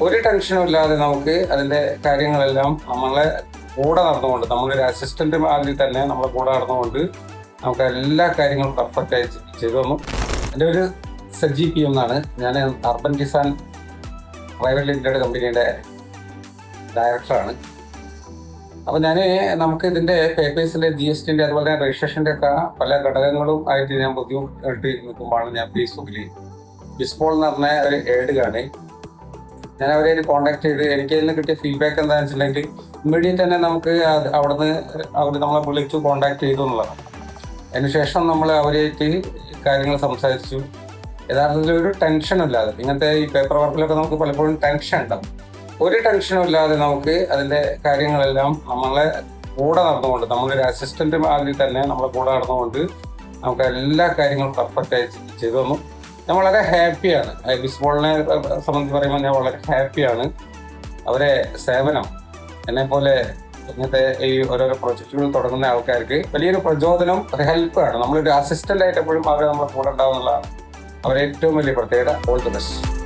ഒരു ടെൻഷനും ഇല്ലാതെ നമുക്ക് അതിൻ്റെ കാര്യങ്ങളെല്ലാം നമ്മളെ കൂടെ നടന്നുകൊണ്ട് നമ്മളൊരു അസിസ്റ്റന്റ് മാതിരി തന്നെ നമ്മളെ കൂടെ നടന്നുകൊണ്ട് നമുക്ക് എല്ലാ കാര്യങ്ങളും പെർഫെക്റ്റായി ചെയ്തു തന്നു. എൻ്റെ ഒരു സജി പി എന്നാണ്. ഞാൻ അർബൻ കിസാൻ പ്രൈവറ്റ് ലിമിറ്റഡ് കമ്പനിയുടെ ഡയറക്ടറാണ്. അപ്പോൾ നമുക്ക് ഇതിൻ്റെ പേപ്പേഴ്സിൻ്റെ GSTൻ്റെ അതുപോലെ തന്നെ രജിസ്ട്രേഷൻ്റെ ഒക്കെ പല ഘടകങ്ങളും ആയിട്ട് ഞാൻ ബുദ്ധിമുട്ടി നിൽക്കുമ്പോഴാണ് ഞാൻ ഫേസ്ബുക്കിൽ ബിസ്പോൾ എന്ന് പറഞ്ഞ ഒരു ഏഡ് കാണി. ഞാൻ അവരെ കോൺടാക്ട് ചെയ്ത് എനിക്ക് അതിൽ കിട്ടിയ ഫീഡ്ബാക്ക് എന്താണെന്ന് വെച്ചിട്ടുണ്ടെങ്കിൽ ഇമ്മീഡിയറ്റ് തന്നെ നമുക്ക് അവർ നമ്മളെ വിളിച്ചു കോൺടാക്ട് ചെയ്തു എന്നുള്ളതാണ്. അതിനുശേഷം നമ്മൾ അവരായിട്ട് കാര്യങ്ങൾ സംസാരിച്ചു. യഥാർത്ഥത്തിൽ ഒരു ടെൻഷനും ഇല്ലാതെ ഇങ്ങനത്തെ ഈ പേപ്പർ വർക്കിലൊക്കെ നമുക്ക് പലപ്പോഴും ടെൻഷൻ ഉണ്ടാകും. ഒരു ടെൻഷനും ഇല്ലാതെ നമുക്ക് അതിൻ്റെ കാര്യങ്ങളെല്ലാം നമ്മളെ കൂടെ നടന്നുകൊണ്ട് നമ്മളൊരു അസിസ്റ്റന്റ് മാതിരി തന്നെ നമ്മളെ കൂടെ നടന്നുകൊണ്ട് നമുക്ക് എല്ലാ കാര്യങ്ങളും പെർഫെക്റ്റായി ചെയ്തു തന്നു. ഞാൻ വളരെ ഹാപ്പിയാണ്. ബിസ്പോളിനെ സംബന്ധിച്ച് പറയുമ്പോൾ ഞാൻ വളരെ ഹാപ്പിയാണ്. അവരെ സേവനം എന്നെപ്പോലെ ഇങ്ങനത്തെ ഈ ഓരോരോ പ്രൊജക്റ്റുകൾ തുടങ്ങുന്ന ആൾക്കാർക്ക് വലിയൊരു പ്രചോദനം, ഒരു ഹെൽപ്പാണ്. നമ്മളൊരു അസിസ്റ്റന്റ് ആയിട്ട് എപ്പോഴും അവർ നമ്മളെ കൂടെ ഉണ്ടാവുന്നതാണ് അവരെ ഏറ്റവും വലിയ പ്രത്യേകത. All the best.